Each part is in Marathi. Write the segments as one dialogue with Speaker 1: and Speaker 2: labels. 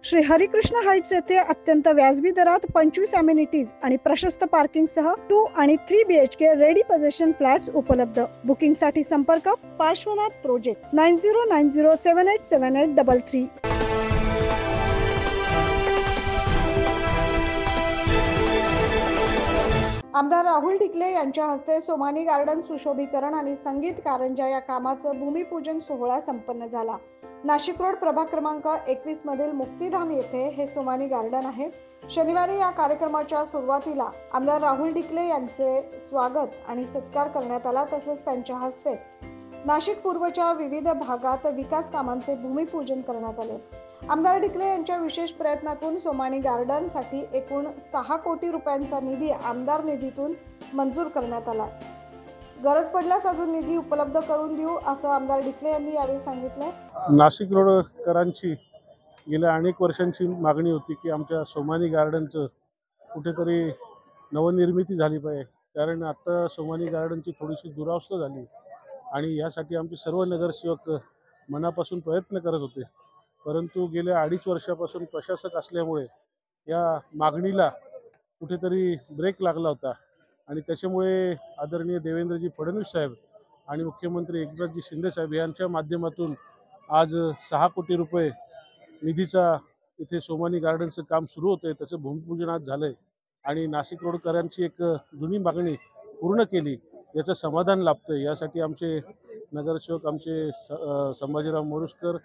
Speaker 1: श्री हरिकृष्ण हाइट्स येथे अत्यंत व्याजबी दरात 25 अमेनिटीज आणि प्रशस्त पार्किंग सह 2 आणि 3 BHK रेडी पोझिशन फ्लॅट्स उपलब्ध। बुकिंग साठी संपर्क पार्श्वनाथ प्रोजेक्ट 9090787833। आमदार राहुल ढिकले यांच्या हस्ते सोमानी गार्डन सुशोभीकरण आणि संगीत कारंजा या कामाचं भूमिपूजन सोहळा संपन्न झाला। नाशिक रोड प्रभाग क्रमांक 21 मधील मुक्तिधाम येथे हे सोमानी गार्डन आहे। शनिवारी या कार्यक्रमाच्या सुरुवातीला आमदार राहुल ढिकले यांचे स्वागत आणि सत्कार करण्यात आला। तसेच त्यांच्या हस्ते नाशिक पूर्वच्या विविध भागात विकास कामांचे भूमिपूजन करण्यात आले। आमदार ढिकले यांच्या विशेष प्रयत्नातून सोमानी गार्डन साठी एकूण 6 कोटी रुपयांचा निधी आमदार निधीतून मंजूर करण्यात आला। गरज पडल्यास अजून निधी उपलब्ध करून देऊ असं आमदार ढिकले यांनी यावेळी सांगितलं।
Speaker 2: नाशिक रोडकरांची गेल्या अनेक वर्षांची मागणी होती की आमच्या सोमानी गार्डनचं कुठेतरी नवनिर्मिती झाली पाहिजे, कारण आता सोमानी गार्डनची थोडीशी दुरावस्था झाली आणि यासाठी आमचे सर्व नगरसेवक मनापासून प्रयत्न करत होते। परंतु गेल्या 2.5 वर्षापासून प्रशासक असल्यामुळे या मागणीला कुठेतरी ब्रेक लागला होता आणि त्याच्यामुळे आदरणीय देवेंद्रजी फडणवीस साहेब आणि मुख्यमंत्री एकनाथजी शिंदे साहेब यांच्या माध्यमातून आज 6 कोटी रुपये निधीचा इथे सोमानी गार्डनचं काम सुरू होतं। त्याचं भूमिपूजन आज झालं आहे आणि नाशिक रोडकरांची एक जुनी मागणी पूर्ण केली याचं समाधान लाभतं। यासाठी आमचे नगरसेवक आमचे संभाजीराव मोरुसकर,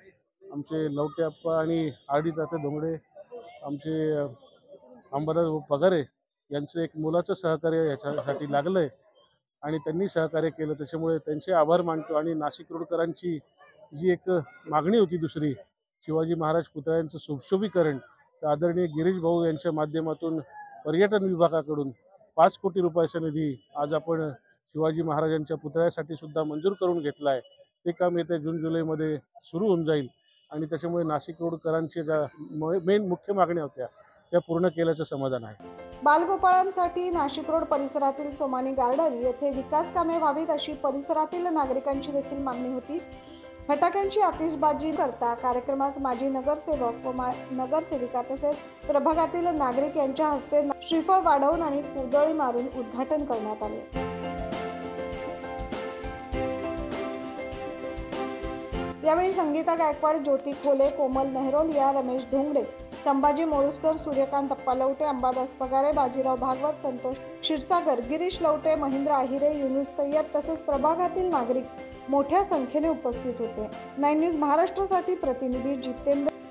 Speaker 2: आमचे लवटे अप्पा आणि आरडी तात्या धोंगडे, आमचे अंबादास पगारे यांचं एक मोलाचं सहकार्य याच्यासाठी लागलं आहे आणि त्यांनी सहकार्य केलं, त्याच्यामुळे त्यांचे आभार मानतो। आणि नाशिक रोडकरांची जी एक मागणी होती दुसरी, शिवाजी महाराज पुतळ्यांचं सुशोभीकरण, तर आदरणीय गिरीश भाऊ यांच्या माध्यमातून पर्यटन विभागाकडून 5 कोटी रुपयाचा निधी आज आपण शिवाजी महाराजांच्या पुतळ्यासाठी सुद्धा मंजूर करून घेतला आहे। ते काम येत्या जून-जुलैमध्ये सुरू होऊन जाईल आणि त्याच्यामुळे नाशिक रोडकरांच्या ज्या मेन मुख्य मागण्या होत्या त्या पूर्ण केल्याचं समाधान आहे।
Speaker 1: बालगोपाळांसाठी नाशिक रोड परिसरातील सोमानी गार्डन येथे विकास कामे व्हावीत अशी परिसरातील नागरिकांची देखील मागणी होती। फटाक्यांची आतिषबाजी करता कार्यक्रमास माजी नगरसेवक व नगरसेविका तसेच प्रभागातील नागरिक यांच्या हस्ते श्रीफळ वाढवून आणि कुदळी मारून उद्घाटन करण्यात आले। यावेळी संगीता गायकवाड, ज्योती खोले, कोमल मेहरोलिया, रमेश धोंगडे, संभाजी मोरुसकर, सूर्यकांत अप्पा लवटे, अंबादास पगारे, बाजीराव भागवत, संतोष क्षीरसागर, गिरीश लवटे, महेंद्र आहिरे, युनुस सय्यद तसेच प्रभागातील नागरिक मोठ्या संख्येने उपस्थित होते। 9 न्यूज महाराष्ट्रासाठी प्रतिनिधी जितेंद्र